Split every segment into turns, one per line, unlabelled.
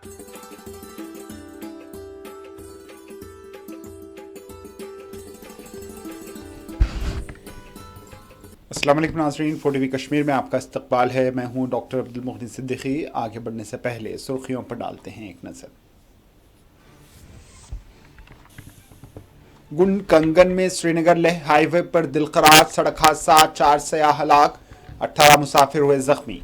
अस्सलाम वालेकुम नाज़रीन, 4TV कश्मीर में आपका इस्तकबाल है। मैं हूं डॉक्टर अब्दुल मुहसिन सिद्दीकी। आगे बढ़ने से पहले सुर्खियों पर डालते हैं एक नज़र। गुंड कंगन में श्रीनगर लेह हाईवे पर दिलखराज सड़क हादसा, 4 सयाह हलाक, 18 मुसाफिर हुए जख्मी।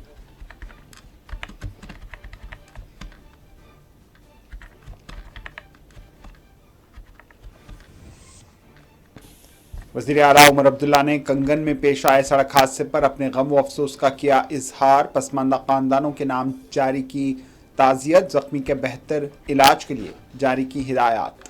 वज़ीर आला उमर अब्दुल्ला ने कंगन में पेश आए सड़क हादसे पर अपने गम व अफसोस का किया इजहार। पसमानदा खानदानों के नाम जारी की ताज़ियत, जख्मी के बेहतर इलाज के लिए जारी की हिदायत।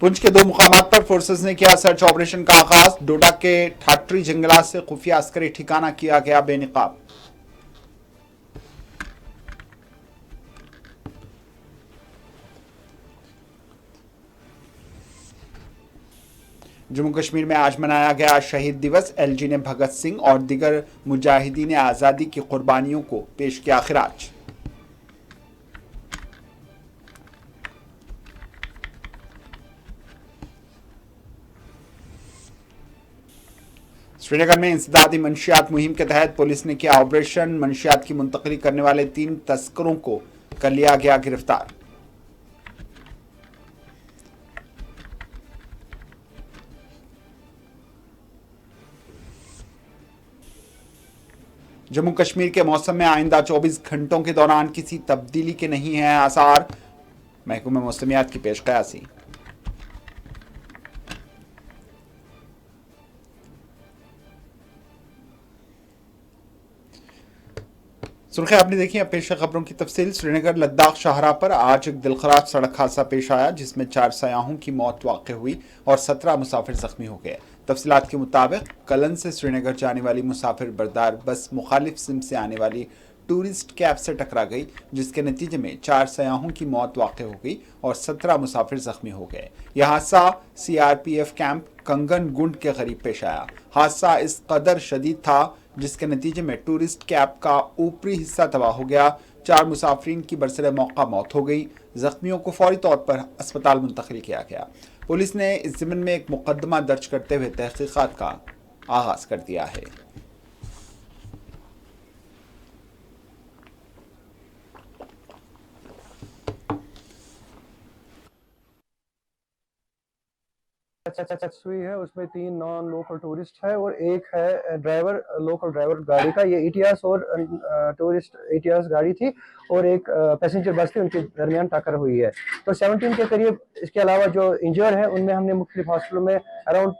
पुंछ के 2 मुकामात पर फोर्सेस ने किया सर्च ऑपरेशन का आगाज। डोडा के ठाटरी जंगलात से खुफिया अस्करी ठिकाना किया गया बेनकाब। जम्मू कश्मीर में आज मनाया गया शहीद दिवस। एलजी ने भगत सिंह और दिगर मुजाहिदीन आज़ादी की कुर्बानियों को पेश किया खिराज। श्रीनगर में इंसदादी मंशियात मुहिम के तहत पुलिस ने किया ऑपरेशन। मंशियात की मुंतकली करने वाले 3 तस्करों को कर लिया गया गिरफ्तार। जम्मू कश्मीर के मौसम में आइंदा 24 घंटों के दौरान किसी तब्दीली के नहीं है आसार। महकमा मौसमियात की पेश कयासी। सुर्खियां आपने देखी। अब पेश है खबरों की तफसील। श्रीनगर लद्दाख शाहराह पर आज एक दिलखराज सड़क हादसा पेश आया जिसमें 4 सयाहों की मौत वाक़ हुई और 17 मुसाफिर जख्मी हो गए। तफसीलात के मुताबिक कलन से श्रीनगर जाने वाली मुसाफिर बरदार बस मुखालिफ सिम से आने वाली टूरिस्ट कैब से टकरा गई, जिसके नतीजे में 4 सयाहों की मौत वाक़ हो गई और 17 मुसाफिर जख्मी हो गए। यह हादसा CRPF कैंप कंगन गुंड के करीब पेश आया। हादसा इस कदर शदीद था जिसके नतीजे में टूरिस्ट कैब का ऊपरी हिस्सा तबाह हो गया। 4 मुसाफिरीन की बरसरे मौका मौत हो गई। जख्मियों को फौरी तौर पर अस्पताल मुंतकिल किया गया। पुलिस ने इस ज़िम्न में एक मुकदमा दर्ज करते हुए तहकीकात का आगाज कर दिया है।
हुई है उसमें 3 नॉन लोकल टूरिस्ट है और एक है ड्राइवर, लोकल ड्राइवर गाड़ी का। ये इटियास और टूरिस्ट इटियास गाड़ी थी और एक पैसेंजर बस थी, उनके दरमियान टक्कर हुई है। तो 17 के करीब। इसके अलावा जो इंजर्ड है उनमें हमने मुख्तलिफ हॉस्पिटलों में अराउंड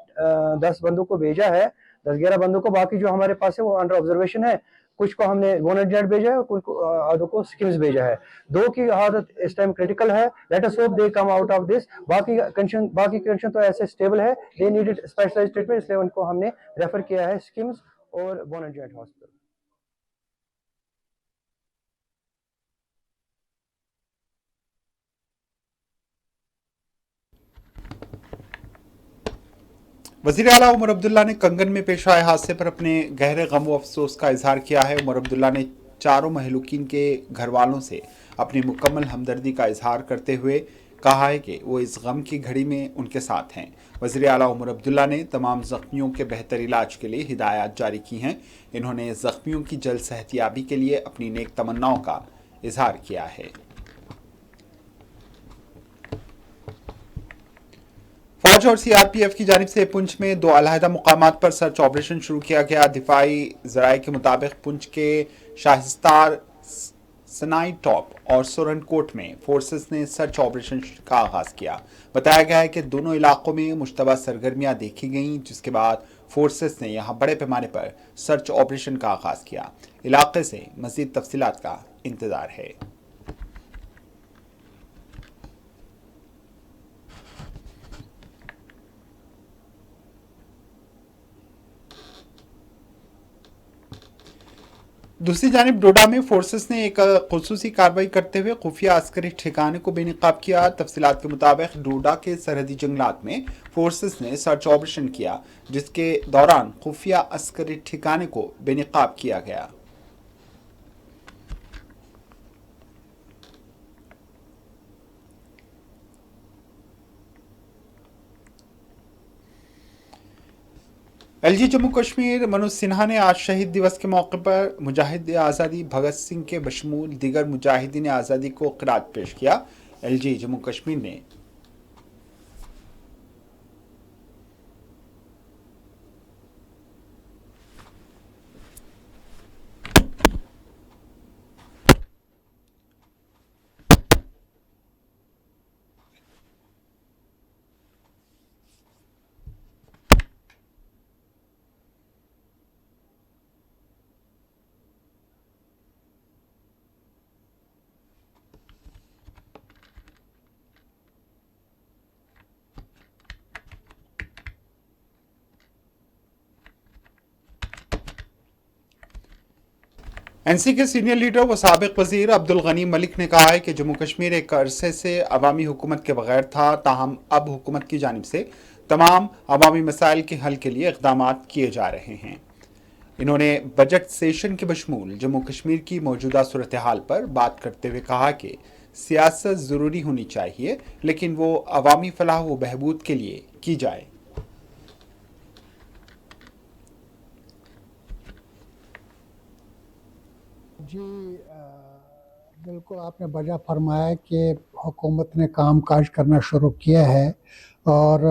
10 बंदों को भेजा है, 10-11 बंदों को। बाकी जो हमारे पास है वो अंडर ऑब्जर्वेशन है। कुछ को हमने वोनर भेजा है और कुछ को आधों को स्किम्स भेजा है। 2 की हालत इस टाइम क्रिटिकल है। Let us hope they come out of this. बाकी कंडीशन तो ऐसे स्टेबल है। दे नीडेड स्पेशलाइज्ड ट्रीटमेंट, इसलिए उनको हमने रेफर किया है स्किम्स और वोनर हॉस्पिटल।
वज़ीर आला उमर अब्दुल्ला ने कंगन में पेश आए हादसे पर अपने गहरे गम व अफसोस का इजहार किया है। उमर अब्दुल्ला ने चारों महलूकीन के घर वालों से अपनी मुकम्मल हमदर्दी का इजहार करते हुए कहा है कि वो इस गम की घड़ी में उनके साथ हैं। वज़ीर आला उमर अब्दुल्ला ने तमाम ज़ख्मियों के बेहतर इलाज के लिए हिदायत जारी की हैं। इन्होंने ज़ख्मियों की जल्द सेहतियाबी के लिए अपनी नेक तमन्नाओं का इजहार किया है। फौज और CRPF की जानिब से पुंछ में 2 अलहदा मुकामात पर सर्च ऑपरेशन शुरू किया गया। दिफाई ज़राए के मुताबिक पुंछ के शाहिस्तार, सनाई टॉप और सुरनकोट में फोर्सेस ने सर्च ऑपरेशन का आगाज किया। बताया गया है कि दोनों इलाकों में मुश्तबा सरगर्मियां देखी गईं, जिसके बाद फोर्सेस ने यहां बड़े पैमाने पर सर्च ऑपरेशन का आगाज किया। इलाके से मजीद तफसीलात का इंतजार है। दूसरी जानिब डोडा में फोर्सेस ने एक खुसूसी कार्रवाई करते हुए खुफिया अस्करी ठिकाने को बेनकाब किया। तफसीलात के मुताबिक डोडा के सरहदी जंगलात में फोर्सेस ने सर्च ऑपरेशन किया, जिसके दौरान खुफिया अस्करी ठिकाने को बेनकाब किया गया। एलजी जम्मू कश्मीर मनोज सिन्हा ने आज शहीद दिवस के मौके पर मुजाहिद आज़ादी भगत सिंह के बशमूल दीगर मुजाहिदीन आज़ादी को खिराज पेश किया। एलजी जम्मू कश्मीर ने एनसी के सीनियर लीडर व साबिक वजीर अब्दुल गनी मलिक ने कहा है कि जम्मू कश्मीर एक अरसे से अवामी हुकूमत के बगैर था, ताहम अब हुकूमत की जानिब से तमाम अवामी मसाइल के हल के लिए इक़दाम किए जा रहे हैं। इन्होंने बजट सेशन के बशमूल जम्मू कश्मीर की मौजूदा सूरत हाल पर बात करते हुए कहा कि सियासत ज़रूरी होनी चाहिए, लेकिन वो अवामी फलाह व बहबूद के लिए की जाए।
जी बिल्कुल आपने बढ़िया फरमाया कि हुकूमत ने काम काज करना शुरू किया है और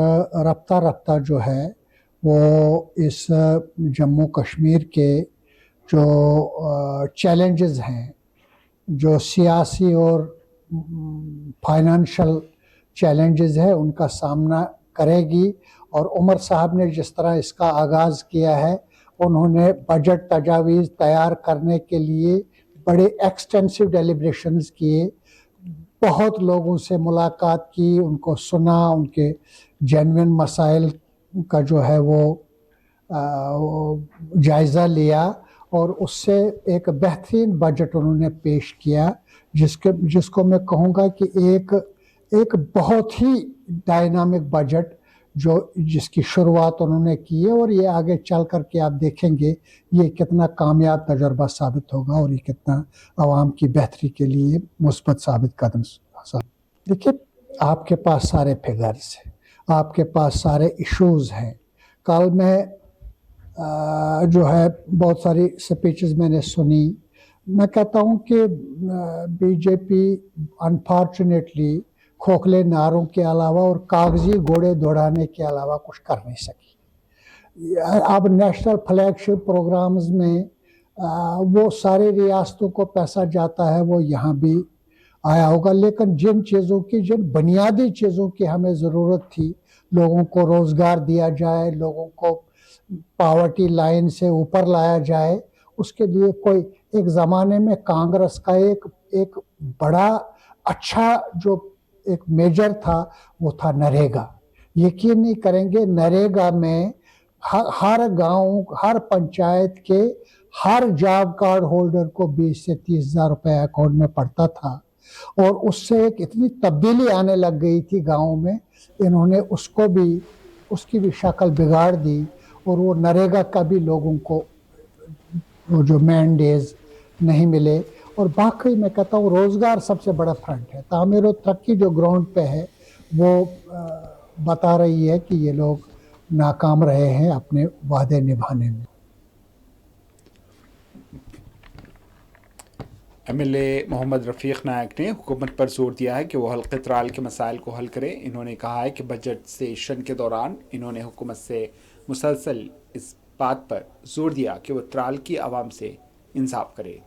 रफ्ता रफ्ता जो है वो इस जम्मू कश्मीर के जो चैलेंजेस हैं, जो सियासी और फाइनेंशियल चैलेंजेस है, उनका सामना करेगी। और उमर साहब ने जिस तरह इसका आगाज़ किया है, उन्होंने बजट तजावीज़ तैयार करने के लिए बड़े एक्सटेंसिव डेलिब्रेशंस किए, बहुत लोगों से मुलाकात की, उनको सुना, उनके जेन्युइन मसाइल का जो है वो जायज़ा लिया और उससे एक बेहतरीन बजट उन्होंने पेश किया, जिसको मैं कहूँगा कि एक बहुत ही डायनामिक बजट जिसकी शुरुआत उन्होंने की है और ये आगे चल कर के आप देखेंगे ये कितना कामयाब तजर्बा साबित होगा और ये कितना आवाम की बेहतरी के लिए मुस्बत साबित कदम। देखिए, आपके पास सारे फिगर्स हैं, आपके पास सारे इश्यूज़ हैं। कल मैं जो है बहुत सारी स्पीचेस मैंने सुनी। मैं कहता हूँ कि बीजेपी अनफॉर्चुनेटली खोखले नारों के अलावा और कागजी घोड़े दौड़ाने के अलावा कुछ कर नहीं सकी। अब नेशनल फ्लैगशिप प्रोग्राम्स में वो सारी रियासतों को पैसा जाता है, वो यहाँ भी आया होगा, लेकिन जिन बुनियादी चीज़ों की हमें ज़रूरत थी, लोगों को रोज़गार दिया जाए, लोगों को पावर्टी लाइन से ऊपर लाया जाए, उसके लिए कोई एक ज़माने में कांग्रेस का एक बड़ा अच्छा जो एक मेजर था वो था नरेगा। यकीन नहीं करेंगे, नरेगा में हर गांव, हर पंचायत के हर जॉब कार्ड होल्डर को 20 से 30 हज़ार रुपये अकाउंट में पड़ता था और उससे एक इतनी तब्दीली आने लग गई थी गाँव में। इन्होंने उसकी भी शक्ल बिगाड़ दी और वो नरेगा का भी लोगों को वो जो मैंडेज नहीं मिले। और बाकी मैं कहता हूँ रोज़गार सबसे बड़ा फ्रंट है। तामीर और तरक्की जो ग्राउंड पे है वो बता रही है कि ये लोग नाकाम रहे हैं अपने वादे निभाने में।
एमएलए मोहम्मद रफ़ीक नायक ने हुकूमत पर जोर दिया है कि वो हल्के त्राल के मसाइल को हल करे। इन्होंने कहा है कि बजट सेशन के दौरान इन्होंने हुकूमत से मुसलसल इस बात पर जोर दिया कि वो त्राल की आवाम से इंसाफ करे।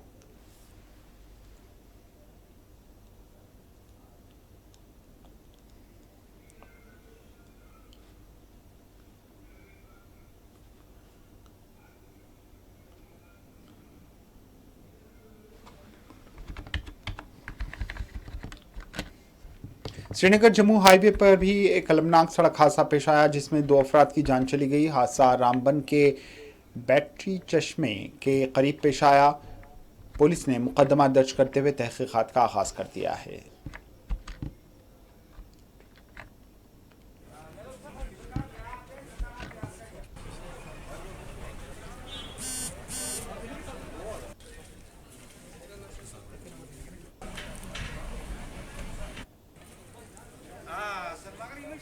श्रीनगर जम्मू हाईवे पर भी एक अलमनाक सड़क हादसा पेश आया, जिसमें 2 अफराद की जान चली गई। हादसा रामबन के बैटरी चश्मे के करीब पेश आया। पुलिस ने मुकदमा दर्ज करते हुए तहकीकात का आगाज कर दिया है।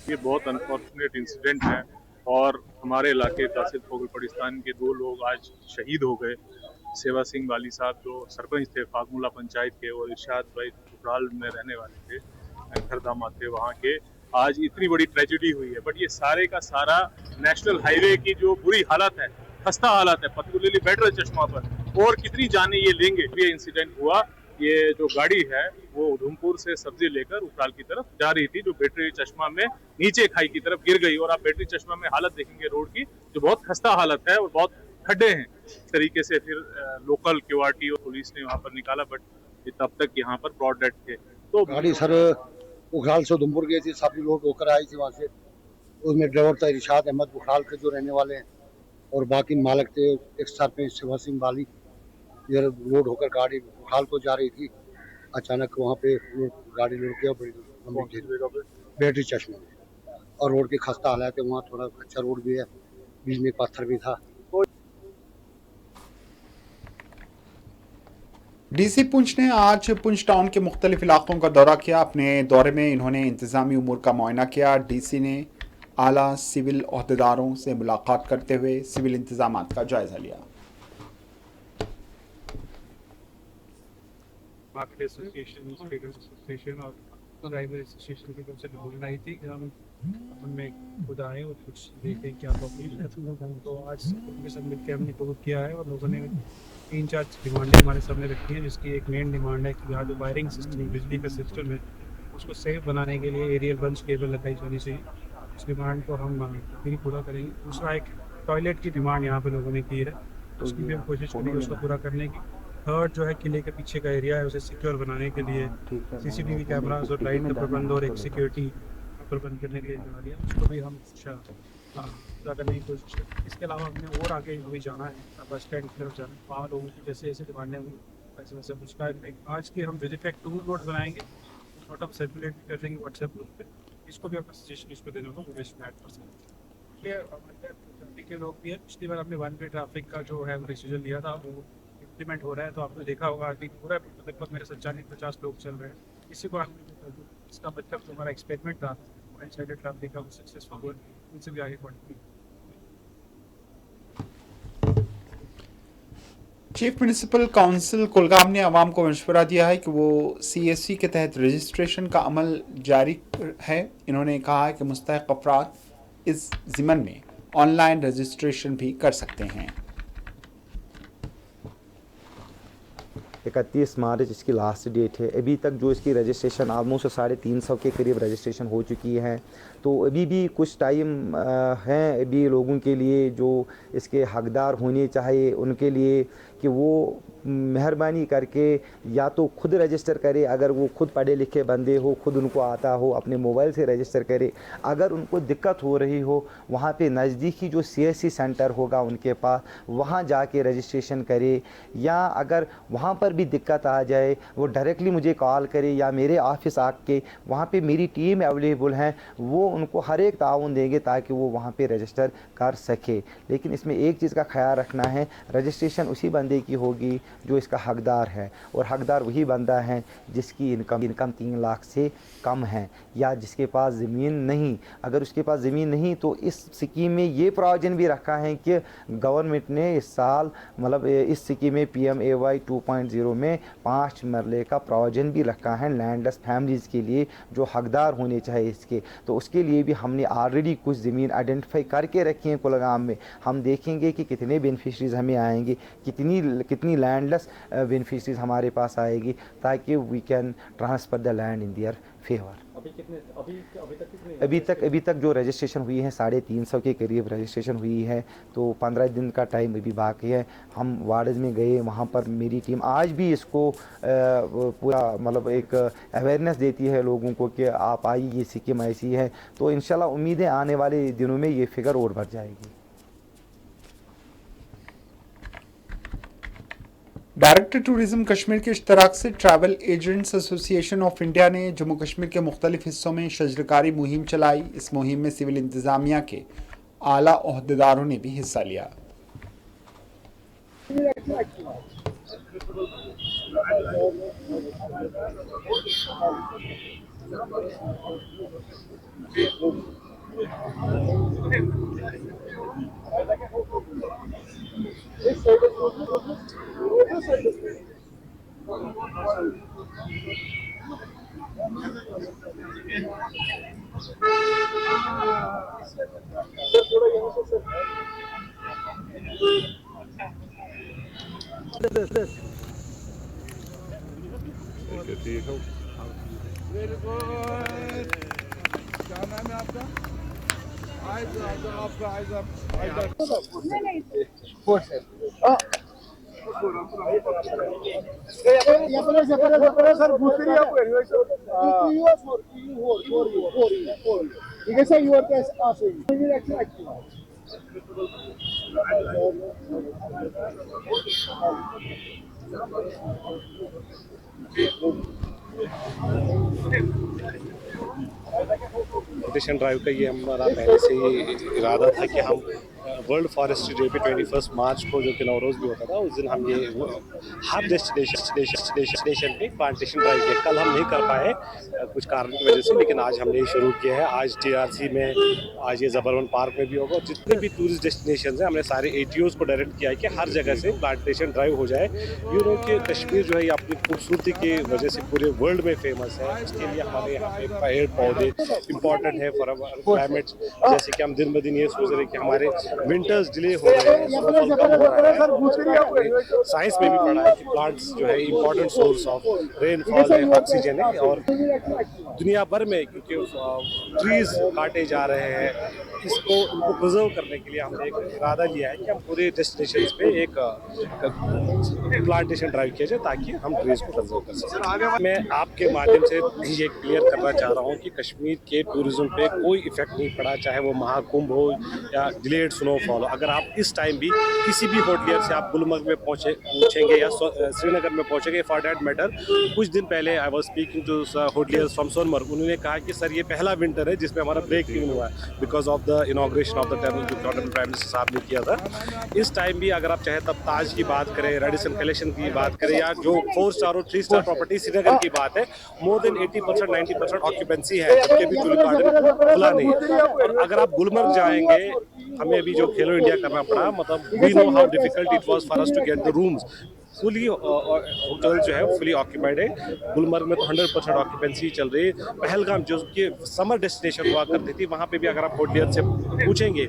ये बहुत अनफॉर्चुनेट इंसिडेंट है और हमारे इलाके तहसील फोगलपड़िस्तान के 2 लोग आज शहीद हो गए। सेवा सिंह वाली साहब जो सरपंच थे फागमुला पंचायत के और इरशाद भाई कुटराल में रहने वाले थे, खरदामा थे वहाँ के। आज इतनी बड़ी ट्रेजेडी हुई है, बट ये सारे का सारा नेशनल हाईवे की जो बुरी हालत है, खस्ता हालत है, पर्टिकुलरली बैटरा चश्मा पर, और कितनी जाने ये लेंगे। ये इंसिडेंट हुआ, ये जो गाड़ी है वो उधमपुर से सब्जी लेकर उफराल की तरफ जा रही थी, जो बैटरी चश्मा में नीचे खाई की तरफ गिर गई। और आप बैटरी चश्मा में हालत देखेंगे रोड की, जो बहुत खस्ता हालत है और बहुत खड्डे हैं। इस तरीके से फिर लोकल क्यूआरटी और पुलिस ने वहां पर निकाला, बट तब तक यहाँ पर ब्रॉड डेड थे। तो
गाड़ी सर उखराल से उधमपुर गई थी, सभी लोग होकर आई थी वहाँ से। उसमें ड्राइवर था इरशाद अहमद उखराल के जो रहने वाले हैं, और बाकी मालिक थे एक सरपंच सेवा सिंह वाली। ये लोड होकर गाड़ी उखराल को जा रही थी, अचानक वहाँ पे गाड़ी लुढ़क गया बैटरी चश्मा में, और रोड की खस्ता हालत है। वहाँ थोड़ा अच्छा रोड भी है, बीच में पत्थर भी था।
डीसी पुंछ ने आज पुंछ टाउन के मुख्तलिफ इलाकों का दौरा किया। अपने दौरे में इन्होंने इंतजामी उमूर का मुआयना किया। डीसी ने आला सिविल ओहदेदारों से मुलाकात करते हुए सिविल इंतजामात का जायजा लिया।
मार्केट एसोसिएशन, ट्रेडर्स एसोसिएशन और ड्राइवर एसोसिएशन की तरफ से बोलना ही थी कि हम उनमें खुद आए और कुछ देखें क्या प्रॉब्लम है। तो आज उनके साथ मिलकर हमने कोविड किया है, और लोगों ने 3-4 डिमांडें हमारे सामने रखी हैं, जिसकी एक मेन डिमांड है कि यहाँ जो वायरिंग सिस्टम, बिजली का सिस्टम है, उसको सेफ बनाने के लिए एरियल बंच केबल लगाई जानी चाहिए। उस डिमांड को हम भी पूरा करेंगे। दूसरा, एक टॉयलेट की डिमांड यहाँ पे लोगों ने की है, उसकी भी हम कोशिश करेंगे उसको पूरा करने की। थर्ड जो है, किले के पीछे का एरिया है, उसे सिक्योर बनाने के लिए सीसीटीवी कैमरास और लाइट का प्रबंध और एक सिक्योरिटी प्रबंध करने के लिए बना दिया, उसको भी हम पूरा करने की कोशिश करें। इसके अलावा हमने और आगे अभी जाना है, बस स्टैंड की तरफ जाना है, वहाँ लोगों की जैसे जैसे डिमांडें हुई वैसे वैसे उसका आज के हम विजिट टूर नोट बनाएंगे, नोट हम सर्कुलेट भी कर देंगे व्हाट्सएप ग्रुप पे। इसको भी अपना सजेशन इसको देने को बेस्ट मैट कर सकते हैं। के लोग भी है, पिछली बार हमने 1 वे ट्रैफिक का जो है डिसीजन लिया था, वो इम्प्लीमेंट हो रहा है। तो आपने देखा होगा अभी पूरा लगभग मेरे 40-50 लोग चल रहे हैं। इसी को इसका मतलब जो हमारा एक्सपेरिमेंट था वन साइडेड ट्रैफिक का, वो सक्सेसफुल हुआ, उनसे भी आगे बढ़ती।
चीफ म्युनिसिपल काउंसिल कुलगाम ने अवाम को मशवरा दिया है कि वो CSC के तहत रजिस्ट्रेशन का अमल जारी है। इन्होंने कहा है कि मुस्तहिक अफराद इस ज़िमन में ऑनलाइन रजिस्ट्रेशन भी कर सकते हैं।
31 मार्च इसकी लास्ट डेट है। अभी तक जो इसकी रजिस्ट्रेशन ऑलमोस्ट 350 के करीब रजिस्ट्रेशन हो चुकी है। तो अभी भी कुछ टाइम है अभी लोगों के लिए जो इसके हकदार होने चाहिए, उनके लिए कि वो मेहरबानी करके या तो खुद रजिस्टर करे, अगर वो खुद पढ़े लिखे बंदे हो, खुद उनको आता हो, अपने मोबाइल से रजिस्टर करे। अगर उनको दिक्कत हो रही हो, वहाँ पे नज़दीकी जो CSC सेंटर होगा उनके पास, वहाँ जाके रजिस्ट्रेशन करे। या अगर वहाँ पर भी दिक्कत आ जाए, वो डायरेक्टली मुझे कॉल करे या मेरे ऑफिस आके, वहाँ पे मेरी टीम अवेलेबल है, वो उनको हर एक ताउन देंगे ताकि वो वहाँ पे रजिस्टर कर सके। लेकिन इसमें एक चीज़ का ख्याल रखना है, रजिस्ट्रेशन उसी बंदे की होगी जो इसका हकदार है, और हकदार वही बंदा है जिसकी इनकम 3 लाख से कम है या जिसके पास ज़मीन नहीं। अगर उसके पास ज़मीन नहीं तो इस स्कीम में ये प्रोविजन भी रखा है कि गवर्नमेंट ने इस साल मतलब इस स्कीम में PMAY 2.0 में 5 मरले का प्रोविजन भी रखा है लैंडलेस फैमिलीज़ के लिए जो हकदार होने चाहिए इसके। तो उसके लिए भी हमने ऑलरेडी कुछ ज़मीन आइडेंटिफाई करके रखी है कुलगाम में। हम देखेंगे कि कितने बेनिफिशरीज़ हमें आएंगे, कितनी लैंडलेस बेनिफिशरीज़ हमारे पास आएगी, ताकि we can transfer the land in their favour. अभी तक जो रजिस्ट्रेशन हुई है 350 के करीब रजिस्ट्रेशन हुई है। तो 15 दिन का टाइम अभी बाकी है। हम वार्ड्स में गए, वहाँ पर मेरी टीम आज भी इसको पूरा मतलब एक अवेयरनेस देती है लोगों को कि आप आइए, ये स्कीम ऐसी है। तो इंशाल्लाह उम्मीद है आने वाले दिनों में ये फिगर और बढ़ जाएगी।
डायरेक्टर टूरिज्म कश्मीर के इश्तराक से travel agents association of India ने जम्मू कश्मीर के मुख्तलिफ हिस्सों में शजरकारी मुहिम चलाई। इस मुहिम में सिविल इंतजामिया के आला ओहदेदारों ने भी हिस्सा लिया।
प्लांटेशन ड्राइव का ये हमारा पहले से ही इरादा था कि हम वर्ल्ड फॉरेस्ट्री डे पे 21 मार्च को जो कि नवरोज़ भी होता था, उस दिन हम ये हर डेस्टिनेशन पे प्लांटेशन ड्राइव किया। कल हम नहीं कर पाए कुछ कारण की वजह से, लेकिन आज हमने ये शुरू किया है। आज TRC में, आज ये ज़बरवन पार्क में भी होगा और जितने भी टूरिस्ट डेस्टिनेशन हैं हमने सारे ATOs को डायरेक्ट किया है कि हर जगह से प्लांटेशन ड्राइव हो जाए। यू नो कि कश्मीर जो है ये अपनी खूबसूरती की वजह से पूरे वर्ल्ड में फेमस है। इसके लिए हमारे यहाँ पे पेड़ पौधे इम्पॉर्टेंट है फॉर अवर क्लाइमेट। जैसे कि हम दिन ब दिन ये सोच रहे हैं कि हमारे विंटर्स डिले हो रहे हैं, स्नोफॉल कम हो रहा है। साइंस में भी पढ़ा है कि प्लांट्स जो है इम्पोर्टेंट सोर्स ऑफ रेनफॉल है, ऑक्सीजन है। और दुनिया भर में क्योंकि ट्रीज काटे जा रहे हैं, इनको प्रिजर्व करने के लिए हमने एक इरादा लिया है कि हम पूरे डेस्टिनेशंस पे एक प्लांटेशन ड्राइव किया जाए ताकि हम ट्रीज को कंजर्व कर सकें। मैं आपके माध्यम से ये क्लियर करना चाह रहा हूँ कि कश्मीर के टूरिज्म पे कोई इफेक्ट नहीं पड़ा, चाहे वो महाकुंभ हो या डिलेड स्नोफॉल हो। अगर आप इस टाइम भी किसी भी होटलियर से आप गुलमर्ग में पूछेंगे या श्रीनगर में पहुँचेंगे फॉर डैट मैटर, कुछ दिन पहले I was speaking to hoteliers from Sonamarg, उन्होंने कहा कि सर ये पहला विंटर है जिसमें हमारा ब्रेक नहीं हुआ है because of the inauguration of the tunnel जो ऑनरेबल प्राइम मिनिस्टर साहब ने किया था। इस टाइम भी अगर आप चाहे तब ताज की बात करें, रेडिसन कलेक्शन की बात करें या जो 4 स्टार और 3 स्टार प्रॉपर्टी श्रीनगर की बात है, मोर देन 80% 90% ऑक्यूपेंसी है, जबकि भी टूलिप गार्डन खुला नहीं है। और अगर आप गुलमर्ग जाएंगे, हमें भी जो खेलो इंडिया करना पड़ा, मतलब we know how difficult it was for us to get the rooms. Fully hotel जो है फुली ऑक्यूपाइड है। गुलमर्ग में तो 100% ऑक्यूपेंसी चल रही है। पहलगाम जो कि समर डेस्टिनेशन हुआ करती थी, वहाँ पे भी अगर आप होटलियर से पूछेंगे,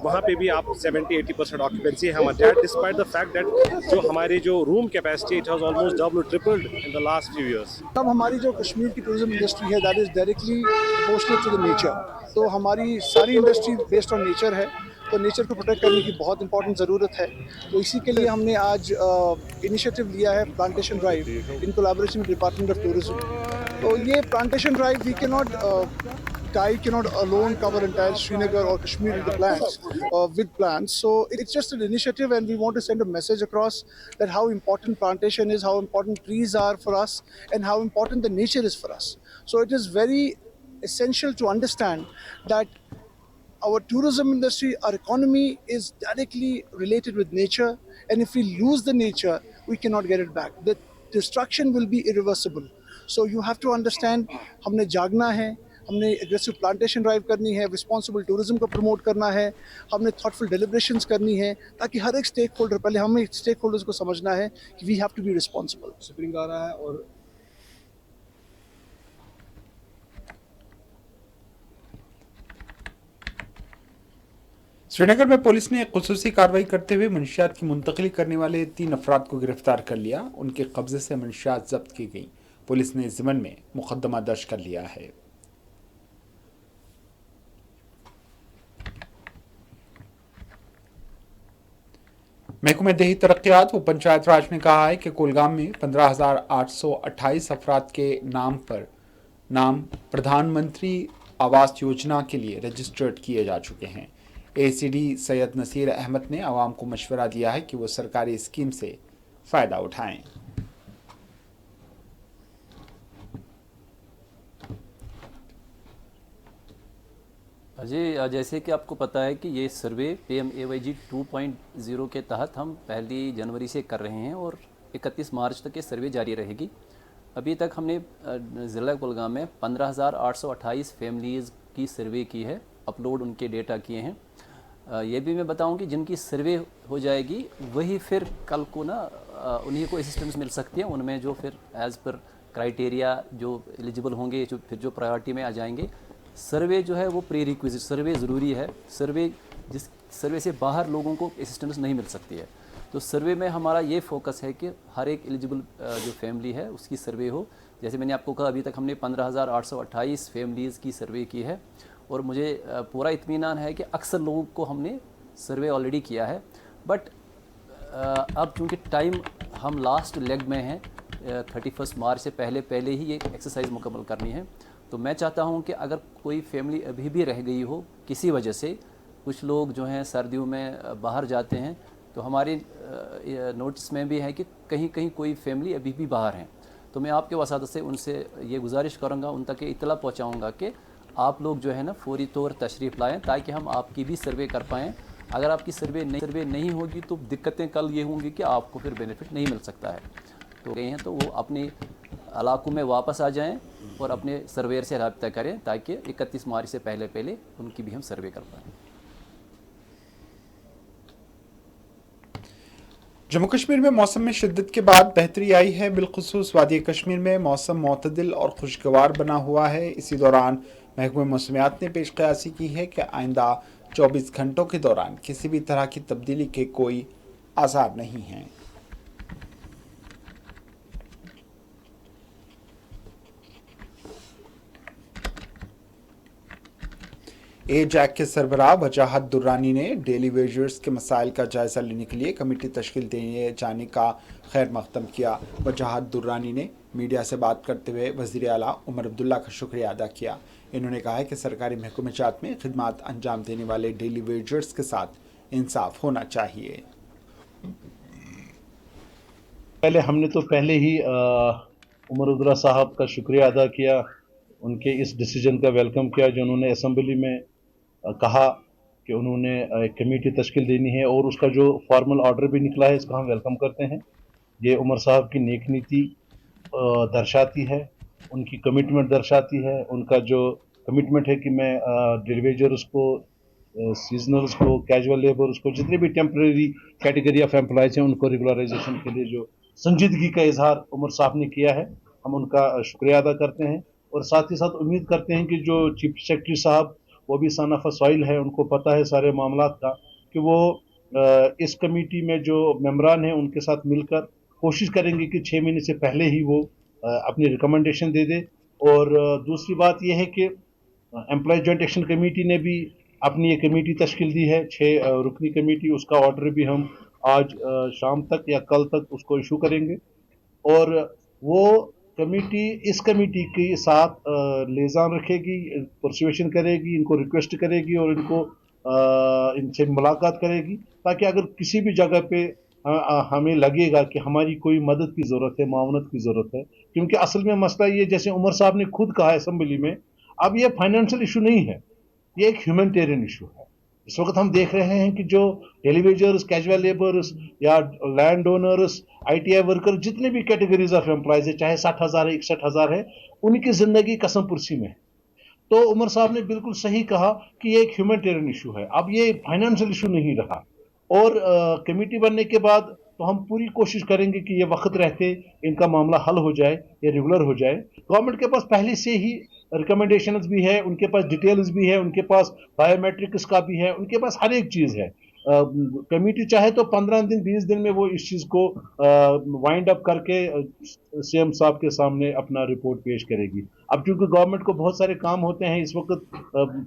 वहाँ पे भी आप 70-80% ऑक्यूपेंसी है हमारे, डिस्पाइट द फैक्ट दैट जो हमारी जो room capacity it has almost double tripled in the last few years.
अब हमारी जो कश्मीर की टूरिज्म इंडस्ट्री है that is directly proportional to the nature. तो हमारी सारी इंडस्ट्री बेस्ड ऑन नेचर है, तो नेचर को प्रोटेक्ट करने की बहुत इंपॉर्टेंट ज़रूरत है। तो इसी के लिए हमने आज इनिशिएटिव लिया है plantation drive in collaboration with department of tourism. तो ये plantation drive we can not Guide cannot alone cover entire Srinagar or Kashmir with the plants, with plants. So it's just an initiative, and we want to send a message across that how important plantation is, how important trees are for us, and how important the nature is for us. So it is very essential to understand that our tourism industry, our economy is directly related with nature, and if we lose the nature, we cannot get it back. The destruction will be irreversible. So you have to understand, हमने जागना है, हमने aggressive plantation drive करनी है, responsible tourism को promote करना है, हमने थॉटफुल डिलिब्रेशंस करनी है, ताकि हर एक स्टेक होल्डर, पहले हमें स्टेक होल्डर्स को समझना है कि we have to be responsible.
Spring आ रहा है और
श्रीनगर में पुलिस ने एक खुसूसी कार्रवाई करते हुए मंशियात की मुंतकिली करने वाले 3 अफराद को गिरफ्तार कर लिया। उनके कब्जे से मंशियात जब्त की गई। पुलिस ने इस ज़िम्मन में मुकदमा दर्ज कर लिया है। महकमे देही तरक्यात व पंचायत राज ने कहा है कि कुलगाम में 15,828 अफराद के नाम प्रधानमंत्री आवास योजना के लिए रजिस्टर्ड किए जा चुके हैं। ACD सैयद नसीर अहमद ने आवाम को मशवरा दिया है कि वो सरकारी स्कीम से फ़ायदा उठाएं।
अजय, जैसे कि आपको पता है कि ये सर्वे PMAYG 2.0 के तहत हम 1 जनवरी से कर रहे हैं और 31 मार्च तक ये सर्वे जारी रहेगी। अभी तक हमने ज़िला कुलगाम में 15,828 फैमिलीज़ की सर्वे की है, अपलोड उनके डेटा किए हैं। ये भी मैं बताऊं कि जिनकी सर्वे हो जाएगी वही फिर कल को ना उन्हीं को असिस्टेंस मिल सकती है, उनमें जो फिर एज़ पर क्राइटेरिया जो एलिजिबल होंगे, जो फिर जो प्रायोरिटी में आ जाएंगे। सर्वे जो है वो प्री रिक्विजिट सर्वे ज़रूरी है। जिस सर्वे से बाहर लोगों को असिस्टेंस नहीं मिल सकती है। तो सर्वे में हमारा ये फोकस है कि हर एक एलिजिबल जो फैमिली है उसकी सर्वे हो। जैसे मैंने आपको कहा, अभी तक हमने 15,828 फैमिलीज़ की सर्वे की है और मुझे पूरा इत्मीनान है कि अक्सर लोगों को हमने सर्वे ऑलरेडी किया है। बट अब चूँकि टाइम हम लास्ट लेग में हैं, 31 मार्च से पहले ही ये एक्सरसाइज मुकम्मल करनी है। तो मैं चाहता हूं कि अगर कोई फैमिली अभी भी रह गई हो किसी वजह से, कुछ लोग जो हैं सर्दियों में बाहर जाते हैं, तो हमारे नोटिस में भी है कि कहीं कहीं कोई फैमिली अभी भी बाहर हैं। तो मैं आपके वसादत से उनसे ये गुजारिश करूँगा, उन तक इत्तला पहुँचाऊँगा कि आप लोग जो है ना फौरी तौर तशरीफ़ लाएँ ताकि हम आपकी भी सर्वे कर पाएँ। अगर आपकी सर्वे नहीं होगी तो दिक्कतें कल ये होंगी कि आपको फिर बेनिफिट नहीं मिल सकता है। तो गए हैं तो वो अपने इलाकों में वापस आ जाएं और अपने सर्वेयर से रब्ता करें ताकि 31 मार्च से पहले उनकी भी हम सर्वे कर पाएँ।
जम्मू कश्मीर में मौसम में शिद्दत के बाद बेहतरी आई है। बिलखुसूस वादी कश्मीर में मौसम मोतदिल और खुशगवार बना हुआ है। इसी दौरान महकमे मौसमियात ने पेश कयासी की है कि आइंदा 24 घंटों के दौरान किसी भी तरह की तब्दीली के कोई आसार नहीं हैं। एजैक के सरबराह वजाहत दुर्रानी ने डेली वेजर्स के मसाइल का जायज़ा लेने के लिए कमेटी तश्कील दिए जाने का खैर मकदम किया। वजाहत दुर्रानी ने मीडिया से बात करते हुए वज़ीर आला उमर अब्दुल्ला का शुक्रिया अदा किया। इन्होंने कहा है कि सरकारी महकूमत में खिदमात अंजाम देने वाले डेली वेजर्स के साथ इंसाफ होना चाहिए।
पहले ही उमर अब्दुल्ला साहब का शुक्रिया अदा किया, उनके इस डिसीजन का वेलकम किया जो उन्होंने असेंबली में कहा कि उन्होंने एक कमेटी तश्कील देनी है और उसका जो फॉर्मल ऑर्डर भी निकला है इसका हम वेलकम करते हैं। ये उमर साहब की नेक नीति दर्शाती है, उनकी कमिटमेंट दर्शाती है। उनका जो कमिटमेंट है कि मैं डेलीवेजर्स को, सीजनल्स को, कैजुअल लेबर्स को, जितने भी टेम्परेरी कैटेगरी ऑफ एम्प्लॉयज़ हैं उनको रेगुलराइजेशन के लिए जो संजीदगी का इजहार उमर साहब ने किया है, हम उनका शुक्रिया अदा करते हैं। और साथ ही साथ उम्मीद करते हैं कि जो चीफ सेक्रेटरी साहब, वो भी सन ऑफ सॉइल है, उनको पता है सारे मामला का, कि वो इस कमेटी में जो मेंबरान हैं उनके साथ मिलकर कोशिश करेंगे कि 6 महीने से पहले ही वो अपनी रिकमेंडेशन दे दे। और दूसरी बात यह है कि एम्प्लॉय जॉइंट एक्शन कमेटी ने भी अपनी एक कमेटी तश्कील दी है, 6 रुकनी कमेटी। उसका ऑर्डर भी हम आज शाम तक या कल तक उसको इशू करेंगे और वो कमेटी इस कमेटी के साथ लिएज़ान रखेगी, परसुएशन करेगी, इनको रिक्वेस्ट करेगी और इनसे मुलाकात करेगी ताकि अगर किसी भी जगह पे हमें लगेगा कि हमारी कोई मदद की ज़रूरत है, मावनत की ज़रूरत है। क्योंकि असल में मसला ये, जैसे उमर साहब ने खुद कहा असेंबली में, अब ये फाइनेंशियल इशू नहीं है, ये एक ह्यूमैनिटेरियन इशू है। इस वक्त हम देख रहे हैं कि जो डेलीवेजर्स, कैजुअल लेबर्स या लैंड ओनर्स, ITI वर्कर, जितने भी कैटेगरीज ऑफ एम्प्लॉयज है, चाहे 60,000 है, 61,000 है, उनकी जिंदगी कसम पुरसी में है। तो उमर साहब ने बिल्कुल सही कहा कि ये एक ह्यूमैनिटेरियन इशू है, अब ये फाइनेंशियल इशू नहीं रहा। और कमेटी बनने के बाद तो हम पूरी कोशिश करेंगे कि ये वक्त रहते इनका मामला हल हो जाए, ये रेगुलर हो जाए। गवर्नमेंट के पास पहले से ही रिकमेंडेशंस भी है, उनके पास डिटेल्स भी है, उनके पास बायोमेट्रिक्स का भी है, उनके पास हर एक चीज़ है। कमेटी चाहे तो 15 दिन 20 दिन में वो इस चीज़ को वाइंड अप करके CM साहब के सामने अपना रिपोर्ट पेश करेगी। अब क्योंकि गवर्नमेंट को बहुत सारे काम होते हैं, इस वक्त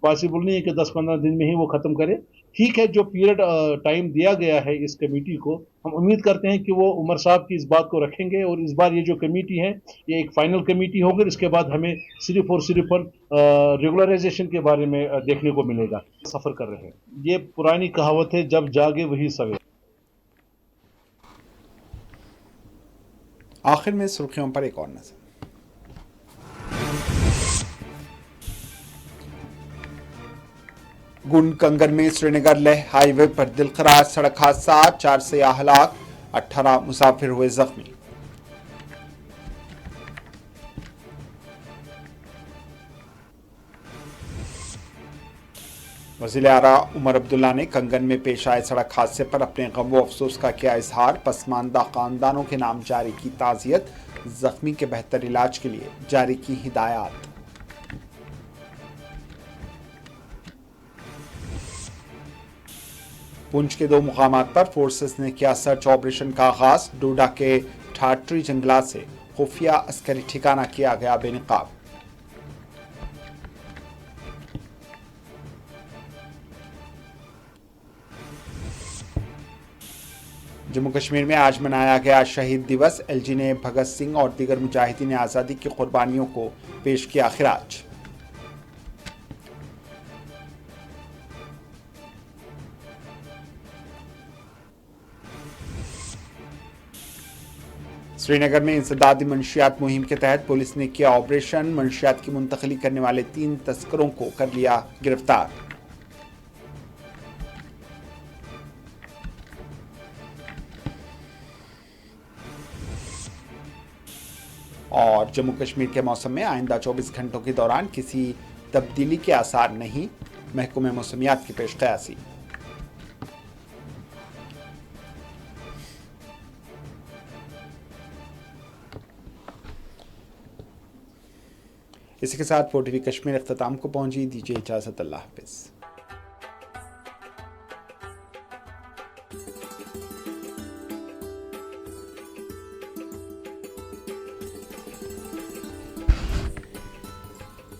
पॉसिबल नहीं है कि 10-15 दिन में ही वो ख़त्म करे। ठीक है, जो पीरियड टाइम दिया गया है इस कमेटी को, हम उम्मीद करते हैं कि वो उमर साहब की इस बात को रखेंगे और इस बार ये जो कमेटी है ये एक फाइनल कमेटी होगी। इसके बाद हमें सिर्फ और सिर्फ रेगुलराइजेशन के बारे में देखने को मिलेगा। सफ़र कर रहे हैं, ये पुरानी कहावत है, जब जागे वही सवेरे।
आखिर में सुर्खियों पर एक और नजर। गुंड कंगन में श्रीनगर लेह हाईवे पर दिलखराज सड़क हादसा, 4 सयाह हलाक, 18 मुसाफिर हुए जख्मी। वज़ीर आला उमर अब्दुल्ला ने कंगन में पेश आए सड़क हादसे पर अपने गम व अफसोस का किया इजहार, पसमानदा खानदानों के नाम जारी की ताज़ियत, जख्मी के बेहतर इलाज के लिए जारी की हिदायत। पुंछ के 2 मुकामात पर फोर्सेस ने किया सर्च ऑपरेशन का आगाज, डोडा के ठाटरी जंगलात से खुफिया अस्करी ठिकाना किया गया बेनकाब। जम्मू कश्मीर में आज मनाया गया शहीद दिवस, एलजी ने भगत सिंह और दीगर मुजाहिदीन आज़ादी की कुर्बानियों को पेश किया खिराज। श्रीनगर में इंसदादी मंशियात मुहिम के तहत पुलिस ने किया ऑपरेशन, मंशियात की मुंतकली करने वाले 3 तस्करों को कर लिया गिरफ्तार। और जम्मू कश्मीर के मौसम में आइंदा 24 घंटों के दौरान किसी तब्दीली के आसार नहीं, महकमे मौसमियात की पेशकयासी। इसी के साथ 4TV कश्मीर अख्ताम को पहुंची, दीजिए इजाजत, अल्लाह हाफिज़।